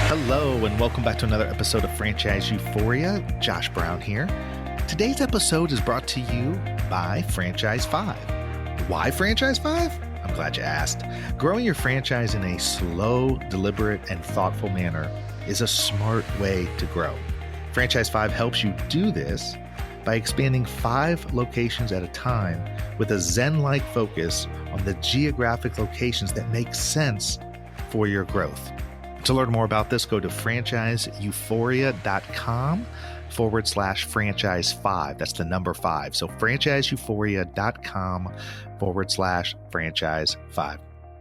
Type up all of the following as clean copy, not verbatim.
Hello, and welcome back to another episode of Franchise Euphoria. Josh Brown here. Today's episode is brought to you by Franchise 5. Why Franchise 5? I'm glad you asked. Growing your franchise in a slow, deliberate, and thoughtful manner is a smart way to grow. Franchise 5 helps you do this by expanding 5 locations at a time with a Zen-like focus on the geographic locations that make sense for your growth. To learn more about this, go to franchiseeuphoria.com/franchise5. That's the number 5. So franchiseeuphoria.com/franchise5.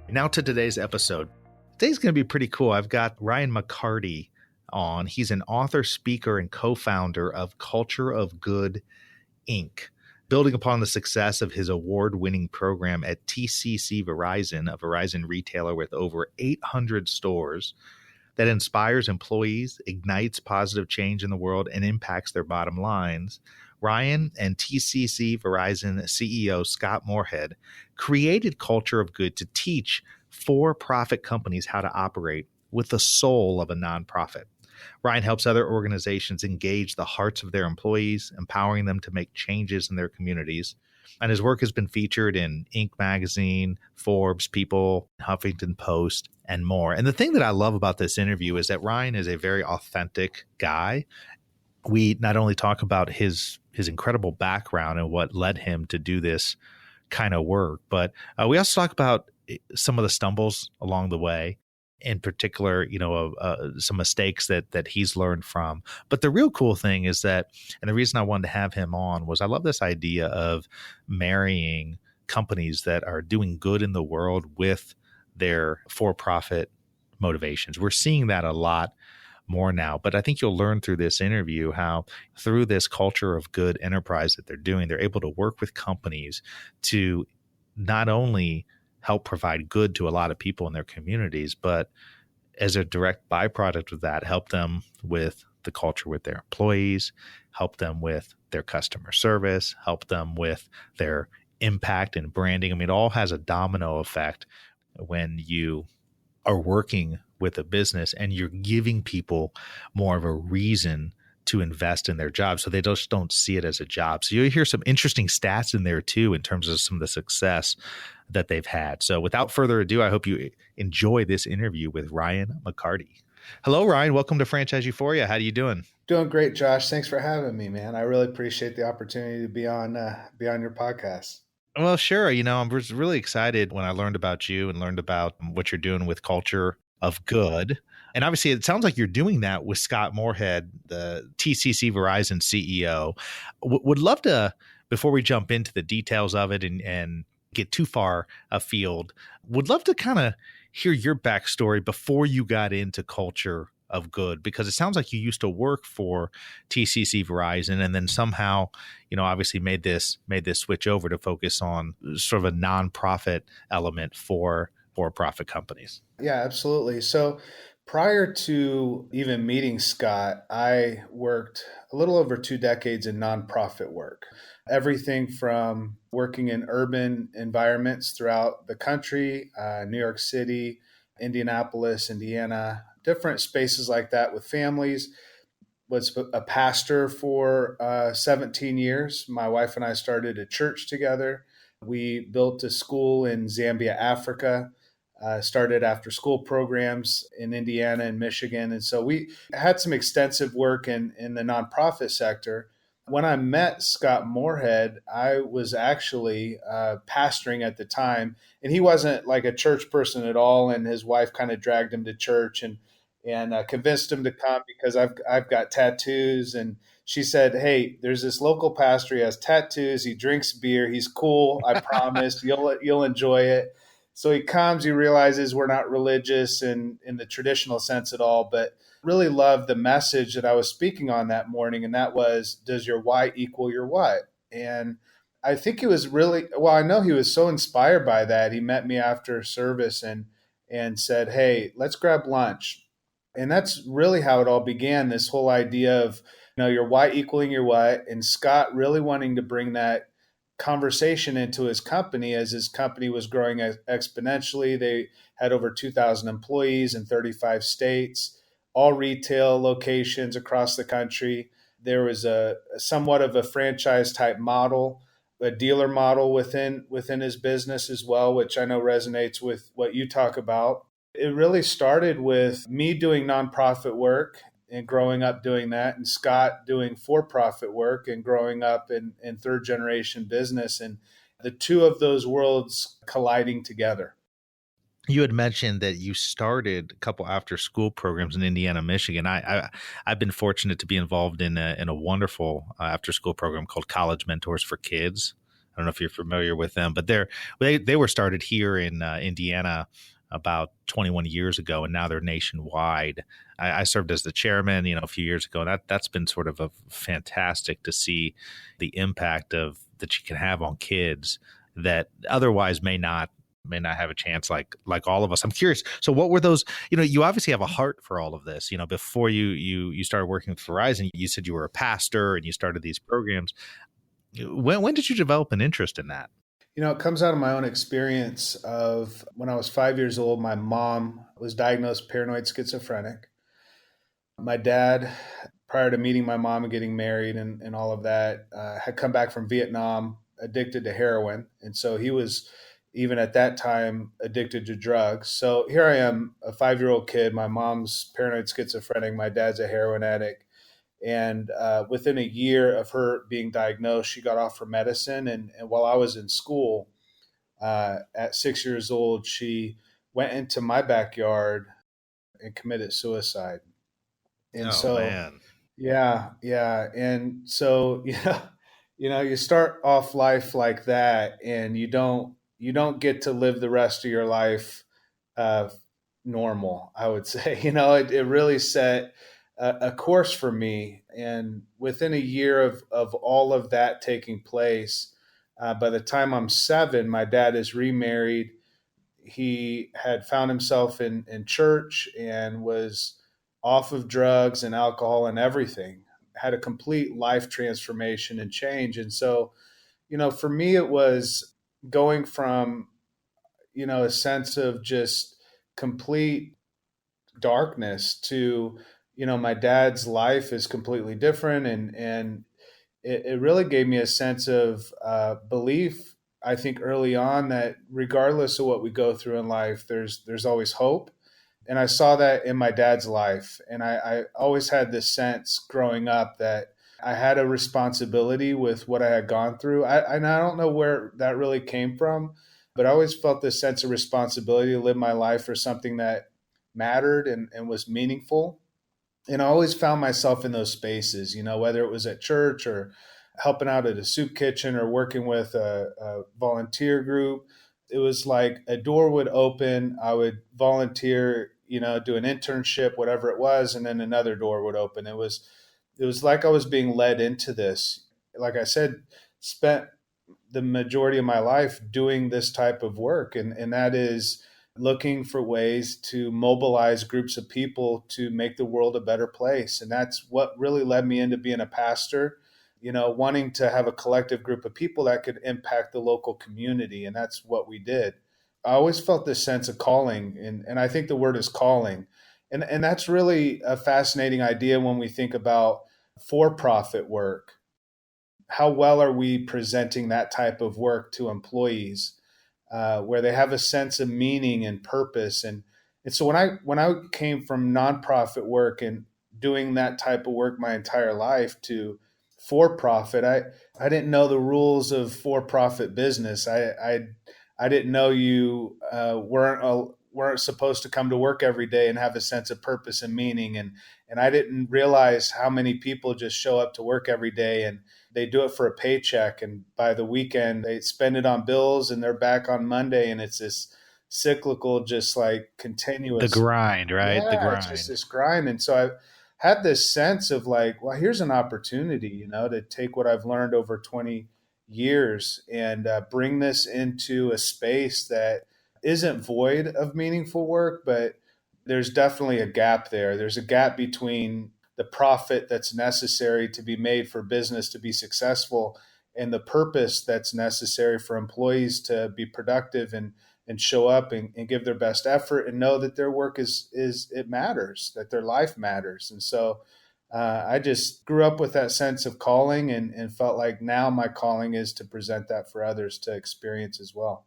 Now to today's episode. Today's going to be pretty cool. I've got Ryan McCarty on. He's an author, speaker, and co-founder of Culture of Good, Inc., building upon the success of his award-winning program at TCC-Verizon, a Verizon retailer with over 800 stores that inspires employees, ignites positive change in the world, and impacts their bottom lines. Ryan and TCC-Verizon CEO Scott Moorehead created Culture of Good to teach for-profit companies how to operate with the soul of a nonprofit. Ryan helps other organizations engage the hearts of their employees, empowering them to make changes in their communities. And his work has been featured in Inc. magazine, Forbes, People, Huffington Post, and more. And the thing that I love about this interview is that Ryan is a very authentic guy. We not only talk about his incredible background and what led him to do this kind of work, but we also talk about some of the stumbles along the way. In particular, some mistakes that he's learned from. But the real cool thing is that, and the reason I wanted to have him on was I love this idea of marrying companies that are doing good in the world with their for-profit motivations. We're seeing that a lot more now, but I think you'll learn through this interview how through this culture of good enterprise that they're doing, they're able to work with companies to not only help provide good to a lot of people in their communities, but as a direct byproduct of that, help them with the culture with their employees, help them with their customer service, help them with their impact and branding. I mean, it all has a domino effect when you are working with a business and you're giving people more of a reason to invest in their job, so they just don't see it as a job. So you'll hear some interesting stats in there too in terms of some of the success that they've had. So without further ado, I hope you enjoy this interview with Ryan McCarty. Hello, Ryan. Welcome to Franchise Euphoria. How are you doing? Doing great, Josh. Thanks for having me, man. I really appreciate the opportunity to be on your podcast. Well, sure. I was really excited when I learned about you and learned about what you're doing with Culture of Good. And obviously, it sounds like you're doing that with Scott Moorehead, the TCC Verizon CEO. Would love to, before we jump into the details of it and get too far afield, would love to kind of hear your backstory before you got into Culture of Good, because it sounds like you used to work for TCC Verizon and then somehow, obviously made this switch over to focus on sort of a nonprofit element for for-profit companies. Yeah, absolutely. So prior to even meeting Scott, I worked a little over 2 decades in nonprofit work. Everything from working in urban environments throughout the country, New York City, Indianapolis, Indiana, different spaces like that with families. Was a pastor for 17 years. My wife and I started a church together. We built a school in Zambia, Africa. Started after school programs in Indiana and Michigan. And so we had some extensive work in the nonprofit sector. When I met Scott Moorehead, I was actually pastoring at the time, and he wasn't like a church person at all. And his wife kind of dragged him to church and convinced him to come because I've got tattoos. And she said, "Hey, there's this local pastor. He has tattoos. He drinks beer. He's cool. I promise you'll enjoy it." So he comes, he realizes we're not religious in the traditional sense at all, but really loved the message that I was speaking on that morning. And that was, does your why equal your what? And I think he was I know he was so inspired by that. He met me after service and said, "Hey, let's grab lunch." And that's really how it all began, this whole idea of, your why equaling your what, and Scott really wanting to bring that conversation into his company as his company was growing exponentially. They had over 2,000 employees in 35 states. all retail locations across the country. There was a somewhat of a franchise type model, a dealer model within his business as well, which I know resonates with what you talk about. It really started with me doing nonprofit work and growing up doing that, and Scott doing for-profit work and growing up in third generation business, and the two of those worlds colliding together. You had mentioned that you started a couple after school programs in Indiana, Michigan. I've been fortunate to be involved in a wonderful after school program called College Mentors for Kids. I don't know if you're familiar with them, but they were started here in Indiana about 21 years ago, and now they're nationwide. I served as the chairman, a few years ago. That's been sort of a fantastic to see the impact of that you can have on kids that otherwise may not have a chance like all of us. I'm curious. So what were those, you obviously have a heart for all of this, before you started working with Verizon, you said you were a pastor and you started these programs. When did you develop an interest in that? It comes out of my own experience of when I was 5 years old, my mom was diagnosed paranoid schizophrenic. My dad, prior to meeting my mom and getting married and all of that, had come back from Vietnam addicted to heroin. And so he was, even at that time, addicted to drugs. So here I am, a 5-year-old kid. My mom's paranoid schizophrenic. My dad's a heroin addict. And within a year of her being diagnosed, she got off her medicine. And while I was in school, at 6 years old, she went into my backyard and committed suicide. And Oh so, man. yeah, yeah. And so, you start off life like that, and you don't get to live the rest of your life uh, normal, I would say. It really set a course for me. And within a year of all of that taking place, by the time I'm 7, my dad is remarried. He had found himself in church and was off of drugs and alcohol and everything, had a complete life transformation and change. And so, for me, it was going from, a sense of just complete darkness to, my dad's life is completely different. And it really gave me a sense of belief. I think early on that regardless of what we go through in life, there's always hope. And I saw that in my dad's life. And I always had this sense growing up that I had a responsibility with what I had gone through. And I don't know where that really came from, but I always felt this sense of responsibility to live my life for something that mattered and was meaningful. And I always found myself in those spaces, whether it was at church or helping out at a soup kitchen or working with a volunteer group. It was like a door would open, I would volunteer, do an internship, whatever it was, and then another door would open. It was like I was being led into this. Like I said, spent the majority of my life doing this type of work, and that is looking for ways to mobilize groups of people to make the world a better place. And that's what really led me into being a pastor, wanting to have a collective group of people that could impact the local community. And that's what we did. I always felt this sense of calling, and I think the word is calling. And that's really a fascinating idea when we think about for-profit work. How well are we presenting that type of work to employees? Where they have a sense of meaning and purpose. And so when I came from nonprofit work and doing that type of work my entire life to for profit, I didn't know the rules of for profit business. I didn't know you weren't supposed to come to work every day and have a sense of purpose and meaning. And I didn't realize how many people just show up to work every day and they do it for a paycheck, and by the weekend they spend it on bills and they're back on Monday, and it's this cyclical, just like The continuous. grind, right? The Yeah, it's just grind. this grind. And so I had this sense of like, well, here's an opportunity, to take what I've learned over 20 years and bring this into a space that isn't void of meaningful work, but there's definitely a gap there. There's a gap between the profit that's necessary to be made for business to be successful and the purpose that's necessary for employees to be productive and show up and give their best effort and know that their work is it matters, that their life matters. And so I just grew up with that sense of calling and felt like now my calling is to present that for others to experience as well.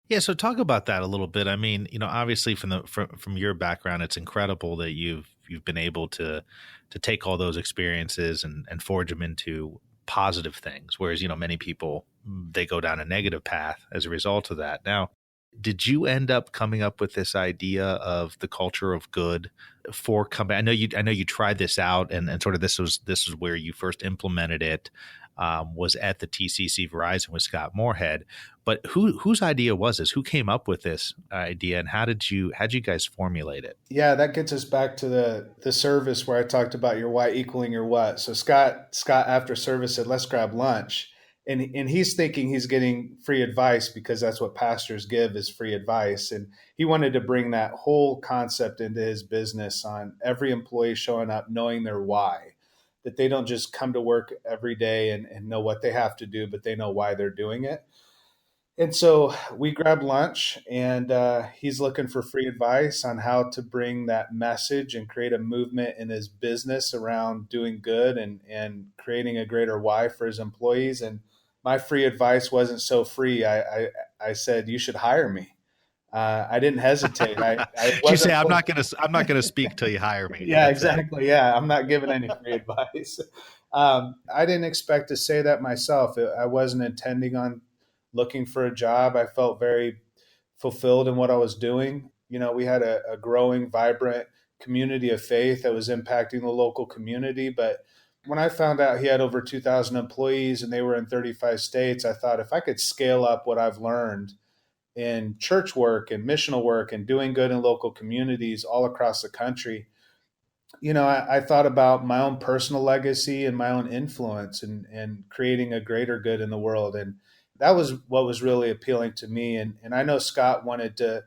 Yeah, so talk about that a little bit. I mean, obviously from your background, it's incredible that you've been able to take all those experiences and forge them into positive things. Whereas, many people, they go down a negative path as a result of that. Now, did you end up coming up with this idea of the culture of good for company? I know you tried this out, and sort of this was where you first implemented it, was at the TCC-Verizon with Scott Moorehead. But whose idea was this? Who came up with this idea, and how'd you guys formulate it? Yeah, that gets us back to the service where I talked about your why equaling your what. So Scott after service said, "Let's grab lunch," and he's thinking he's getting free advice because that's what pastors give is free advice, and he wanted to bring that whole concept into his business on every employee showing up knowing their why, that they don't just come to work every day and know what they have to do, but they know why they're doing it. And so we grabbed lunch, and he's looking for free advice on how to bring that message and create a movement in his business around doing good and creating a greater why for his employees. And my free advice wasn't so free. I said, you should hire me. I didn't hesitate. I You say, wasn't. I'm not gonna speak till you hire me. Yeah, That's it. exactly. Yeah, I'm not giving any free advice. I didn't expect to say that myself. I wasn't intending on looking for a job. I felt very fulfilled in what I was doing. We had a growing, vibrant community of faith that was impacting the local community. But when I found out he had over 2,000 employees and they were in 35 states, I thought if I could scale up what I've learned in church work and missional work and doing good in local communities all across the country, I thought about my own personal legacy and my own influence and creating a greater good in the world. And that was what was really appealing to me. And I know Scott wanted to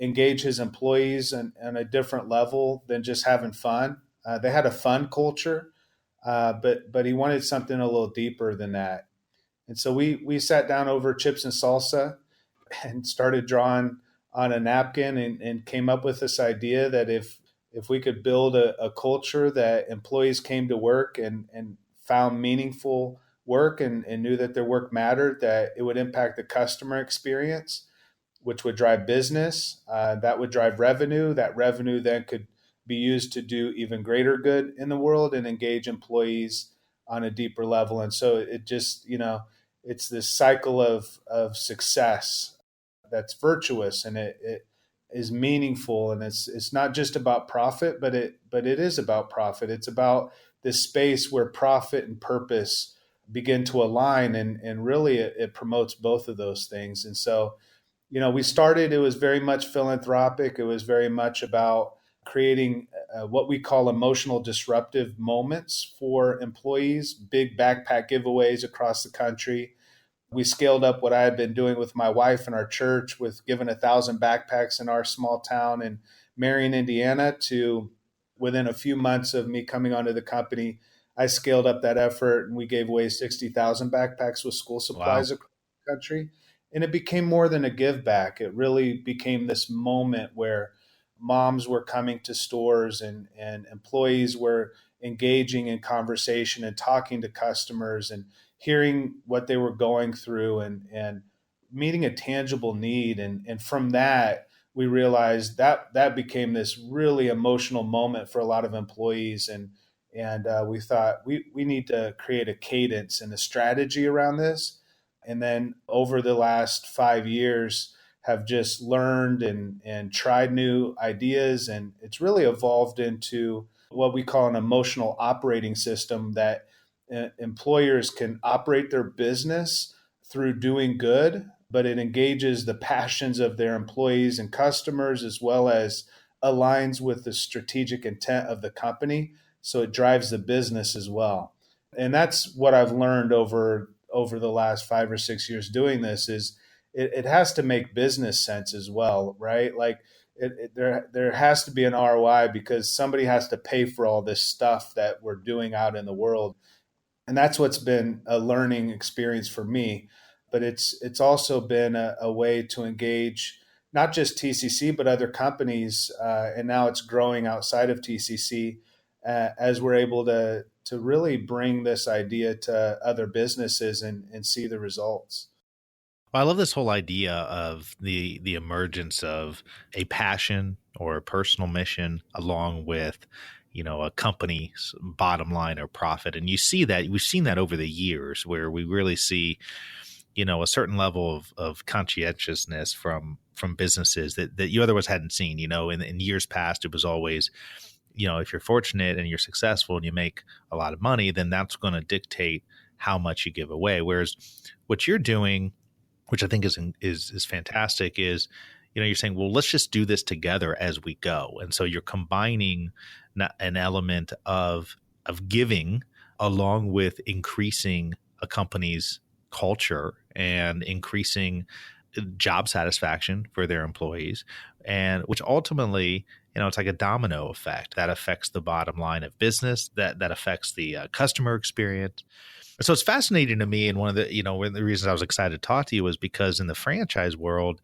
engage his employees on a different level than just having fun. They had a fun culture, but he wanted something a little deeper than that. And so we sat down over chips and salsa and started drawing on a napkin and came up with this idea that if we could build a culture that employees came to work and found meaningful work and knew that their work mattered, that it would impact the customer experience, which would drive business, that would drive revenue. That revenue then could be used to do even greater good in the world and engage employees on a deeper level. And so it just, it's this cycle of success that's virtuous, and it is meaningful, and it's not just about profit, but it is about profit. It's about this space where profit and purpose begin to align, and really it promotes both of those things. And so, we started, it was very much philanthropic. It was very much about creating what we call emotional disruptive moments for employees, big backpack giveaways across the country. We scaled up what I had been doing with my wife and our church with giving 1,000 backpacks in our small town in Marion, Indiana, to within a few months of me coming onto the company, I scaled up that effort and we gave away 60,000 backpacks with school Wow. supplies across the country. And it became more than a give back. It really became this moment where moms were coming to stores and employees were engaging in conversation and talking to customers and hearing what they were going through and meeting a tangible need. And from that, we realized that became this really emotional moment for a lot of employees. And we thought we need to create a cadence and a strategy around this. And then over the last 5 years, have just learned and tried new ideas. And it's really evolved into what we call an emotional operating system that employers can operate their business through doing good, but it engages the passions of their employees and customers as well as aligns with the strategic intent of the company. So it drives the business as well. And that's what I've learned over the last 5 or 6 years doing this is it has to make business sense as well, right? Like there has to be an ROI because somebody has to pay for all this stuff that we're doing out in the world. And that's what's been a learning experience for me. but it's also been a way to engage not just TCC, but other companies. And now it's growing outside of TCC as we're able to really bring this idea to other businesses and see the results. Well, I love this whole idea of the emergence of a passion or a personal mission along with, a company's bottom line or profit. And you see that we've seen that over the years where we really see, a certain level of conscientiousness from businesses that you otherwise hadn't seen. In years past, it was always, if you're fortunate and you're successful and you make a lot of money, then that's going to dictate how much you give away. Whereas what you're doing, which I think is fantastic, is you're saying, well, let's just do this together as we go, and so you're combining an element of giving along with increasing a company's culture and increasing job satisfaction for their employees, and which ultimately, it's like a domino effect that affects the bottom line of business, that affects the customer experience. So it's fascinating to me, and one of the reasons I was excited to talk to you was because in the franchise world,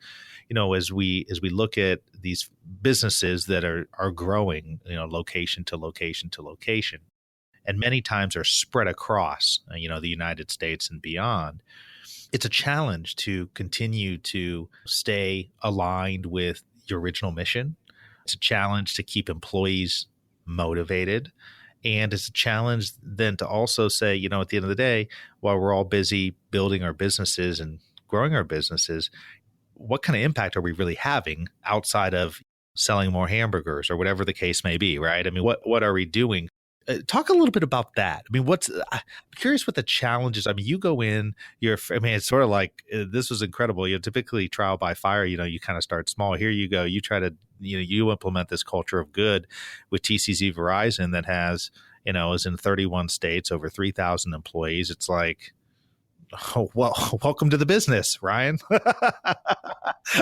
as we look at these businesses that are growing, location to location to location, and many times are spread across, the United States and beyond. It's a challenge to continue to stay aligned with your original mission. It's a challenge to keep employees motivated. And it's a challenge then to also say, at the end of the day, while we're all busy building our businesses and growing our businesses, what kind of impact are we really having outside of selling more hamburgers or whatever the case may be, right? I mean, what are we doing? Talk a little bit about that. I mean, I'm curious what the challenge is. I mean, you go in, it's sort of like, this was incredible. Typically trial by fire, you kind of start small. Here you go. You try to, you implement this culture of good with TCC-Verizon that has, is in 31 states, over 3,000 employees. It's like, oh, well, welcome to the business, Ryan.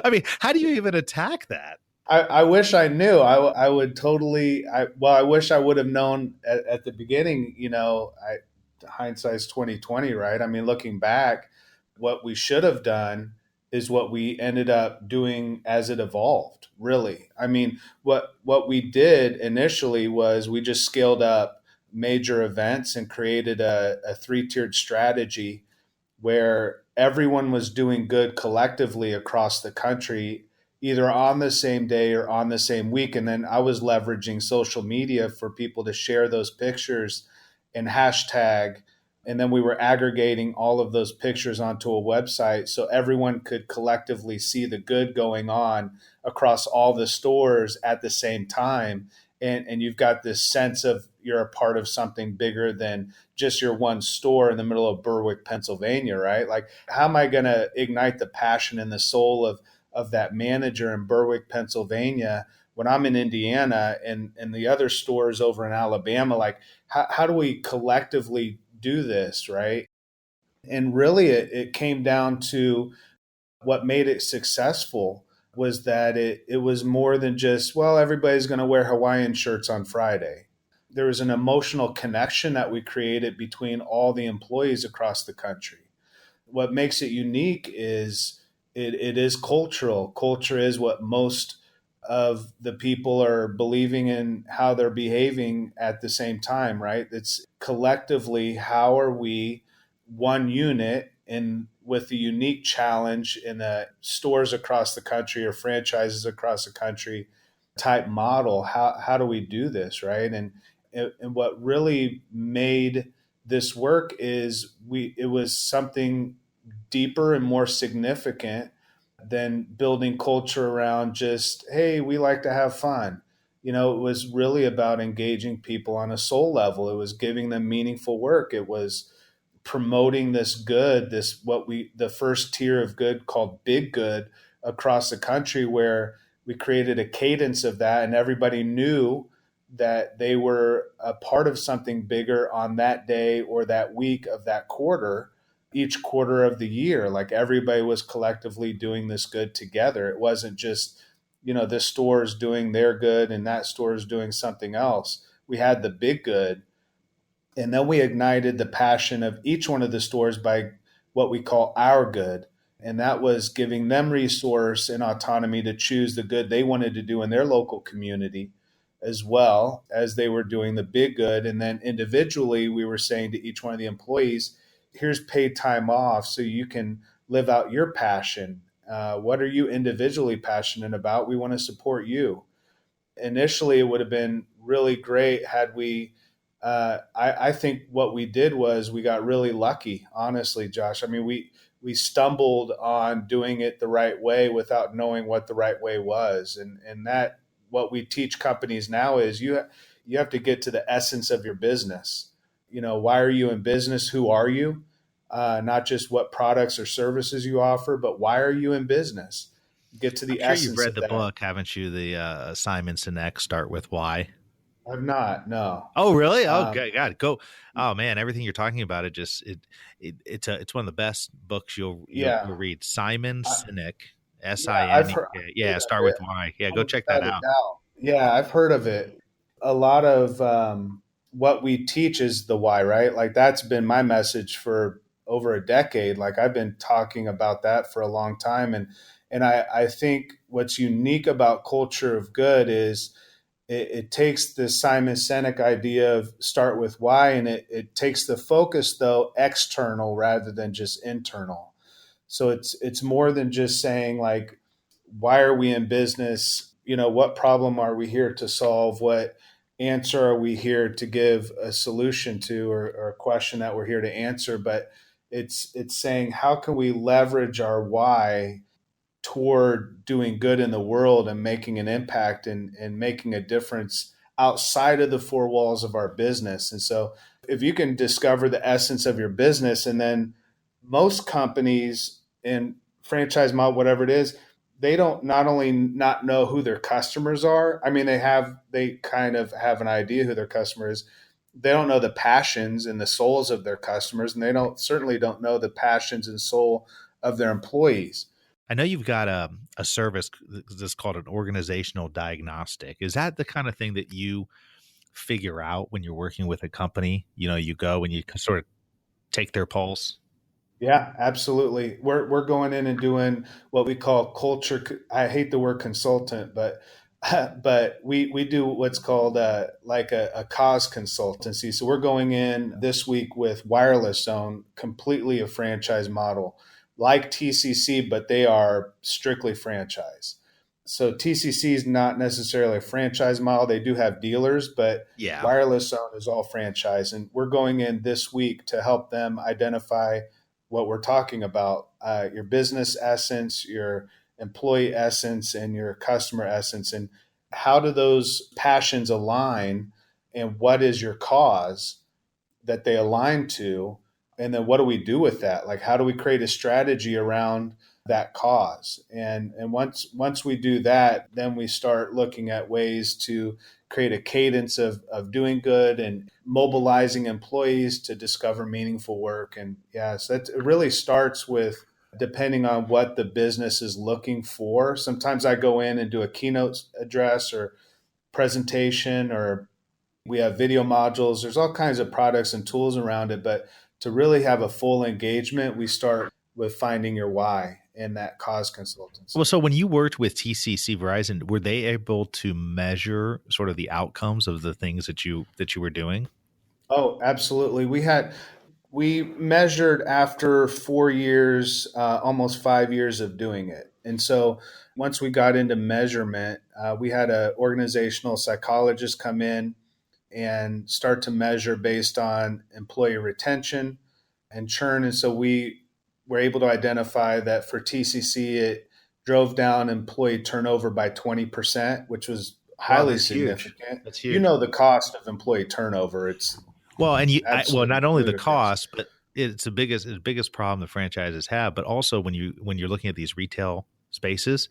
I mean, how do you even attack that? I wish I knew. I would totally. I wish I would have known at the beginning. Hindsight's 2020, right? I mean, looking back, what we should have done is what we ended up doing as it evolved. Really, I mean, what we did initially was we just scaled up major events and created a three-tiered strategy where everyone was doing good collectively across the country, either on the same day or on the same week. And then I was leveraging social media for people to share those pictures and hashtag. And then we were aggregating all of those pictures onto a website so everyone could collectively see the good going on across all the stores at the same time. And you've got this sense of you're a part of something bigger than just your one store in the middle of Berwick, Pennsylvania, right? Like, how am I going to ignite the passion and the soul of that manager in Berwick, Pennsylvania, when I'm in Indiana and the other stores over in Alabama? Like, how do we collectively do this, right? And really, it came down to what made it successful was that it was more than just, well, everybody's going to wear Hawaiian shirts on Friday. There was an emotional connection that we created between all the employees across the country. What makes it unique is it is cultural. Culture is what most of the people are believing in, how they're behaving at the same time, right? It's collectively, how are we one unit and with a unique challenge in the stores across the country or franchises across the country type model? How do we do this, right? And what really made this work is it was something deeper and more significant than building culture around just, hey, we like to have fun. It was really about engaging people on a soul level. It was giving them meaningful work. It was promoting this good, the first tier of good called big good across the country, where we created a cadence of that and everybody knew that they were a part of something bigger on that day or that week of that quarter, each quarter of the year. Like, everybody was collectively doing this good together. It wasn't just, this store is doing their good and that store is doing something else. We had the big good. And then we ignited the passion of each one of the stores by what we call our good. And that was giving them resource and autonomy to choose the good they wanted to do in their local community, as well as they were doing the big good. And then individually, we were saying to each one of the employees, here's paid time off so you can live out your passion. What are you individually passionate about? We want to support you. Initially, it would have been really great had we. I think what we did was we got really lucky, honestly, Josh. I mean, we stumbled on doing it the right way without knowing what the right way was, and that what we teach companies now is you have to get to the essence of your business. You know, why are you in business? Who are you? Not just what products or services you offer, but why are you in business? Get to I'm the sure you've essence read of the that. book, haven't you? The Simon Sinek, Start with Why. I've not. No. Oh, really? Oh, Um, God, go! Oh man, everything you're talking about, it's one of the best books yeah. you'll read. Simon I, Sinek, yeah. I've heard, Sinek. I've Yeah, heard of Start it. with Why. Yeah, I'm go check that excited out. now. Yeah, I've heard of it. A lot of what we teach is the why, right? Like that's been my message for over a decade. Like I've been talking about that for a long time, and I think what's unique about culture of good is it takes the Simon Sinek idea of start with why, and it takes the focus though external rather than just internal. So it's more than just saying like, why are we in business? You know, what problem are we here to solve? What answer are we here to give a solution to, or a question that we're here to answer? But it's saying how can we leverage our why toward doing good in the world and making an impact and making a difference outside of the four walls of our business. And so if you can discover the essence of your business, and then most companies and franchise model, whatever it is, they don't not only not know who their customers are. I mean, they kind of have an idea who their customer is. They don't know the passions and the souls of their customers, and they don't certainly don't know the passions and soul of their employees. I know you've got a service that's called an organizational diagnostic. Is that the kind of thing that you figure out when you're working with a company? You know, you go and you sort of take their pulse. Yeah, absolutely. We're going in and doing what we call culture. I hate the word consultant, but but we do what's called like a cause consultancy. So we're going in this week with Wireless Zone, completely a franchise model, like TCC, but they are strictly franchise. So TCC is not necessarily a franchise model. They do have dealers, but Yeah. Wireless Zone is all franchise. And we're going in this week to help them identify what we're talking about, your business essence, your employee essence, and your customer essence. And how do those passions align? And what is your cause that they align to? And then what do we do with that? Like, how do we create a strategy around that cause? And once we do that, then we start looking at ways to create a cadence of doing good and mobilizing employees to discover meaningful work. And yes, that it really starts with depending on what the business is looking for. Sometimes I go in and do a keynote address or presentation, or we have video modules. There's all kinds of products and tools around it. But to really have a full engagement, we start with finding your why in that cause Well, consultancy. so when you worked with TCC Verizon, were they able to measure sort of the outcomes of the things that you were doing? Oh, absolutely. We measured after 4 years, almost 5 years of doing it. And so once we got into measurement, we had an organizational psychologist come in and start to measure based on employee retention and churn. And so we were able to identify that for TCC, it drove down employee turnover by 20%, which was Wow, highly that's huge. significant. That's You huge. know, the cost of employee turnover, it's Well, and well, absolutely not only the ludicrous. cost, but it's the biggest problem the franchises have. But also when you're looking at these retail spaces,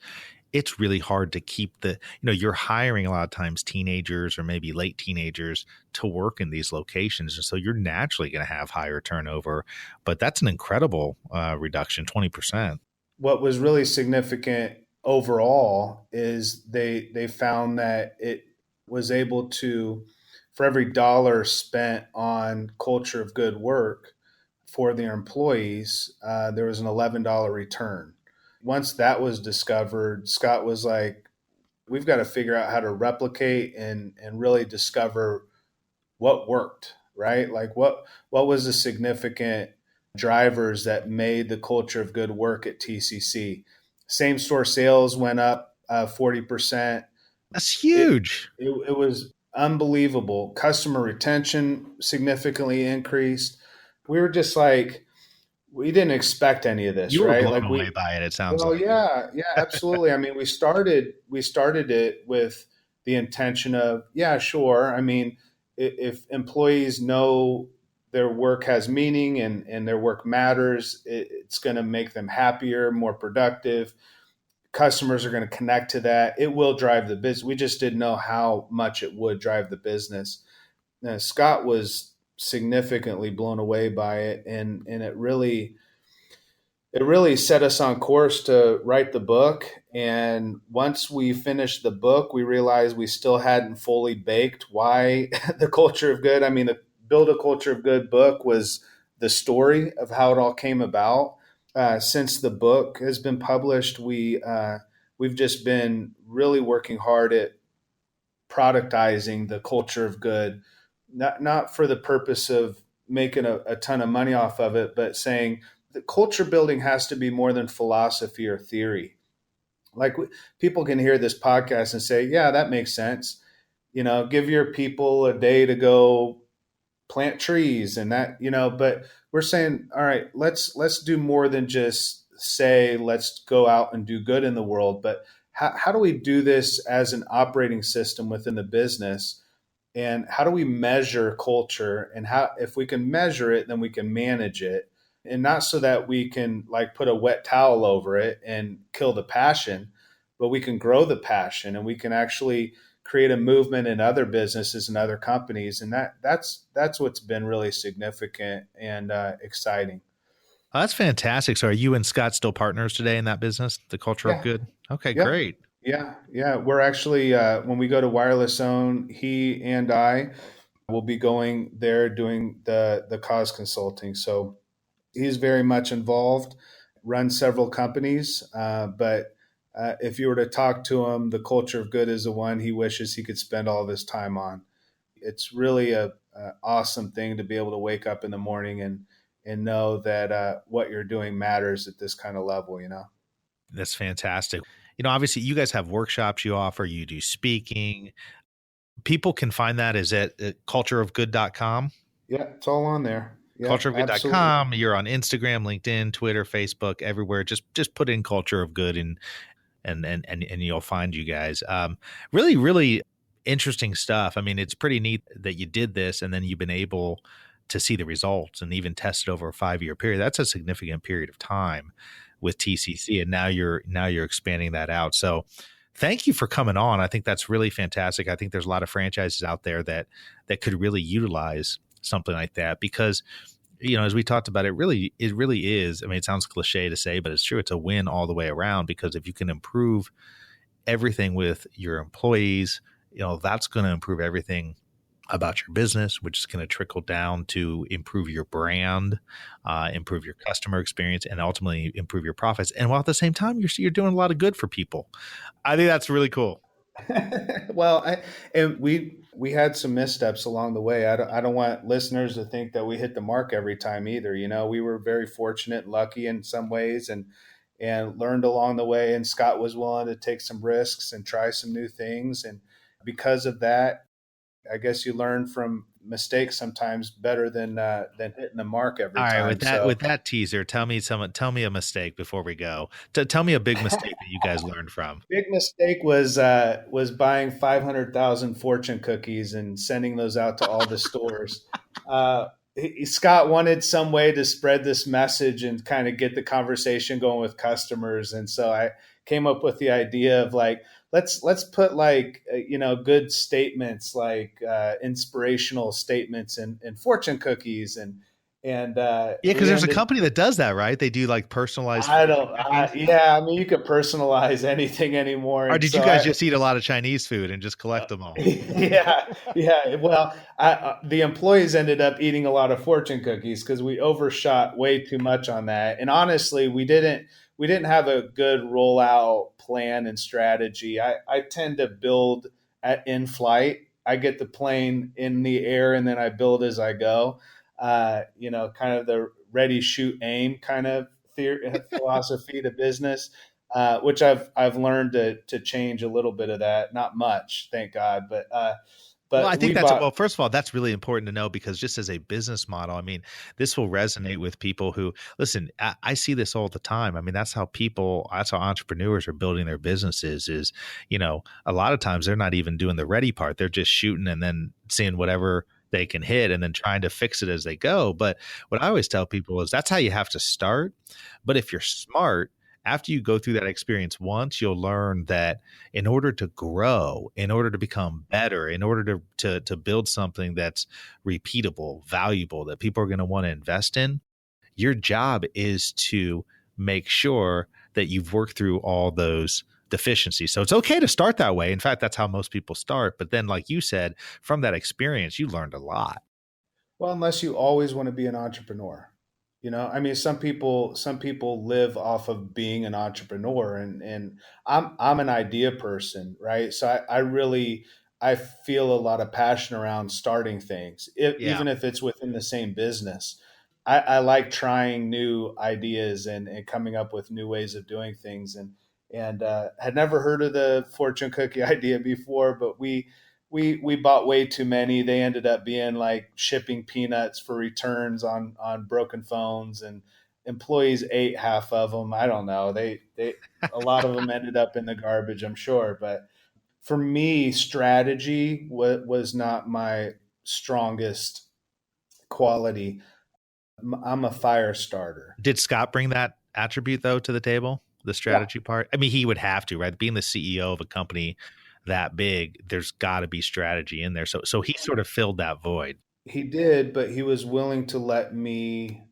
it's really hard to keep you're hiring a lot of times teenagers or maybe late teenagers to work in these locations, and so you're naturally going to have higher turnover. But that's an incredible reduction, 20%. What was really significant overall is they found that it was able to, for every dollar spent on culture of good work, for their employees, there was an $11 return. Once that was discovered, Scott was like, we've got to figure out how to replicate and really discover what worked, right? Like what was the significant drivers that made the culture of good work at TCC? Same store sales went up 40%. That's It, huge. it was unbelievable. Customer retention significantly increased. We were just like, we didn't expect any of this, You were right? blown Like away by it, it sounds well, like. yeah, absolutely. I mean, we started it with the intention of, yeah, sure. I mean, if employees know their work has meaning and their work matters, it's going to make them happier, more productive. Customers are going to connect to that. It will drive the business. We just didn't know how much it would drive the business. Now, Scott was significantly blown away by it, and it really set us on course to write the book. And once we finished the book, we realized we still hadn't fully baked why the culture of good. I mean, the Build a Culture of Good book was the story of how it all came about. Since the book has been published, we've just been really working hard at productizing the culture of good, not for the purpose of making a ton of money off of it, but saying the culture building has to be more than philosophy or theory. Like people can hear this podcast and say, yeah, that makes sense. Give your people a day to go plant trees and that, but we're saying, all right, let's do more than just say, let's go out and do good in the world, but how do we do this as an operating system within the business? And how do we measure culture? And how, if we can measure it, then we can manage it. And not so that we can like put a wet towel over it and kill the passion, but we can grow the passion and we can actually create a movement in other businesses and other companies. And that's what's been really significant and exciting. Oh, that's fantastic. So are you and Scott still partners today in that business, the culture of Yeah. good? Okay, Yeah. great. Yeah. We're actually, when we go to Wireless Zone, he and I will be going there doing the cause consulting. So he's very much involved, runs several companies. But if you were to talk to him, the culture of good is the one he wishes he could spend all of his time on. It's really a awesome thing to be able to wake up in the morning and know that what you're doing matters at this kind of level. That's fantastic. Obviously you guys have workshops you offer, you do speaking. People can find that is at cultureofgood.com. Yeah, it's all on there. Yeah, absolutely. Cultureofgood.com. You're on Instagram, LinkedIn, Twitter, Facebook, everywhere. Just put in culture of good and you'll find you guys. Really, really interesting stuff. I mean, it's pretty neat that you did this and then you've been able to see the results and even test it over a 5-year period. That's a significant period of time with TCC, and now you're expanding that out. So thank you for coming on. I think that's really fantastic. I think there's a lot of franchises out there that could really utilize something like that because as we talked about, it really is. I mean, it sounds cliche to say, but it's true. It's a win all the way around because if you can improve everything with your employees, that's going to improve everything about your business, which is going to trickle down to improve your brand, improve your customer experience, and ultimately improve your profits. And while at the same time, you're doing a lot of good for people. I think that's really cool. Well, and we had some missteps along the way. I don't want listeners to think that we hit the mark every time either. We were very fortunate and lucky in some ways, and learned along the way. And Scott was willing to take some risks and try some new things. And because of that, I guess you learn from mistakes sometimes better than hitting the mark every All right, time. So with that teaser, tell me a mistake before we go. Tell me a big mistake that you guys learned from. big mistake was buying 500,000 fortune cookies and sending those out to all the stores. Scott wanted some way to spread this message and kind of get the conversation going with customers, and so I came up with the idea of like let's put like good statements like inspirational statements and fortune cookies, And Yeah, because we there's a ended. company that does that, right? They do like personalized I fortune don't. cookies. Yeah, I mean, you could personalize anything anymore, Or and did you so guys just eat a lot of Chinese food and just collect them all? yeah, yeah. Well, the employees ended up eating a lot of fortune cookies because we overshot way too much on that. And honestly, we didn't have a good rollout plan and strategy. I tend to build in flight. I get the plane in the air and then I build as I go. Kind of the ready, shoot, aim kind of philosophy to business, which I've learned to change a little bit of that. Not much, thank God, but Well, I but think we that's, bought. well, first of all, that's really important to know because just as a business model, I mean, this will resonate with people who, listen, I see this all the time. I mean, that's how entrepreneurs are building their businesses is, a lot of times they're not even doing the ready part. They're just shooting and then seeing whatever they can hit and then trying to fix it as they go. But what I always tell people is that's how you have to start. But if you're smart, after you go through that experience once, you'll learn that in order to grow, in order to become better, in order to build something that's repeatable, valuable, that people are going to want to invest in, your job is to make sure that you've worked through all those deficiencies. So it's okay to start that way. In fact, that's how most people start. But then, like you said, from that experience, you learned a lot. Well, unless you always want to be an entrepreneur. I mean, some people live off of being an entrepreneur, and I'm an idea person, right? So I feel a lot of passion around starting things, Yeah. even if it's within the same business. I like trying new ideas and coming up with new ways of doing things, and had never heard of the fortune cookie idea before, but we bought way too many. They ended up being like shipping peanuts for returns on broken phones, and employees ate half of them. I don't know. They a lot of them ended up in the garbage, I'm sure. But for me, strategy was not my strongest quality. I'm a fire starter. Did Scott bring that attribute though to the table, the Yeah, strategy part? I mean, he would have to, right? Being the CEO of a company that big, there's got to be strategy in there. So he sort of filled that void. he did, but he was willing to let me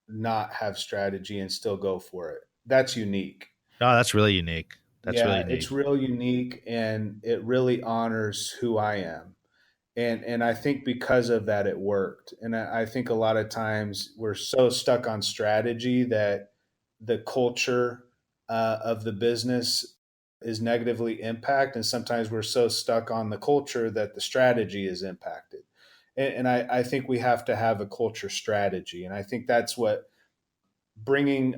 not have strategy and still go for it. That's unique. No, that's really unique. That's really Yeah, unique. it's real unique and it really honors who I am. And I think because of that it worked. And I think a lot of times we're so stuck on strategy that the culture of the business is negatively impacted, and sometimes we're so stuck on the culture that the strategy is impacted. And I think we have to have a culture strategy, and I think that's what bringing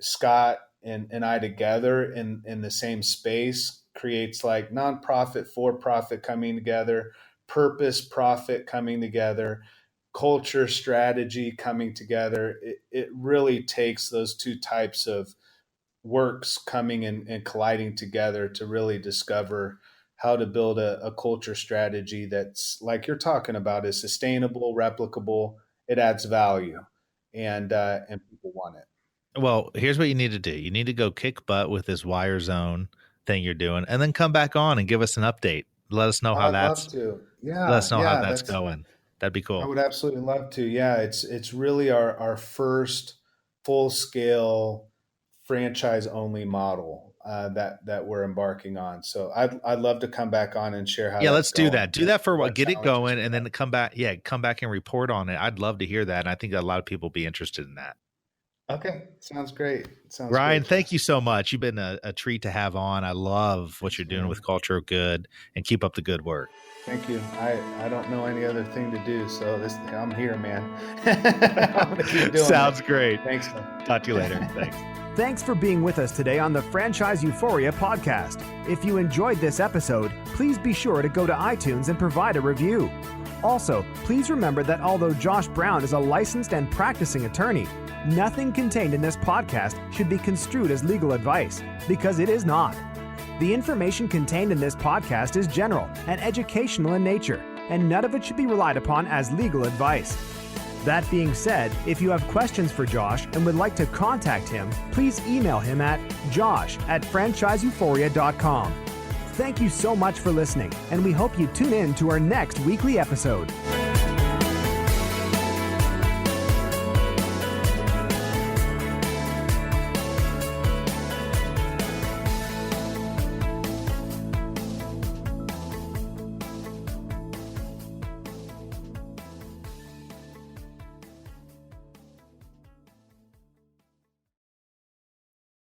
Scott and I together in the same space creates, like nonprofit, for profit coming together, purpose, profit coming together, culture, strategy coming together. It really takes those two types of works coming and colliding together to really discover how to build a culture strategy that's, like you're talking about, is sustainable, replicable, it adds value, and people want it. Well, here's what you need to do. You need to go kick butt with this wire zone thing you're doing, and then come back on and give us an update. Let us know Oh, how I'd love that's to. let Yeah, us know how yeah, that's that's going. That'd be I cool. would absolutely love to. Yeah, it's really our first full scale franchise only model that we're embarking on. So I'd love to come back on and share how Yeah, that's let's do going that. Do that for a while. what Get it challenges going, we and then come back. Yeah, come back and report on it. I'd love to hear that, and I think a lot of people will be interested in that. have. Okay, sounds great. Sounds Ryan, great, thank you Jess. so much. You've been a treat to have on. I love what Thanks, you're doing man. with Culture of Good, and keep up the good work. Thank you. I don't know any other thing to do, so this I'm here, man. I'm gonna keep doing it. Sounds great. Thanks. Talk to you later. Thanks. Thanks for being with us today on the Franchise Euphoria podcast. If you enjoyed this episode, please be sure to go to iTunes and provide a review. Also, please remember that although Josh Brown is a licensed and practicing attorney, nothing contained in this podcast should be construed as legal advice, because it is not. The information contained in this podcast is general and educational in nature, and none of it should be relied upon as legal advice. That being said, if you have questions for Josh and would like to contact him, please email him at josh@franchiseeuphoria.com. Thank you so much for listening, and we hope you tune in to our next weekly episode.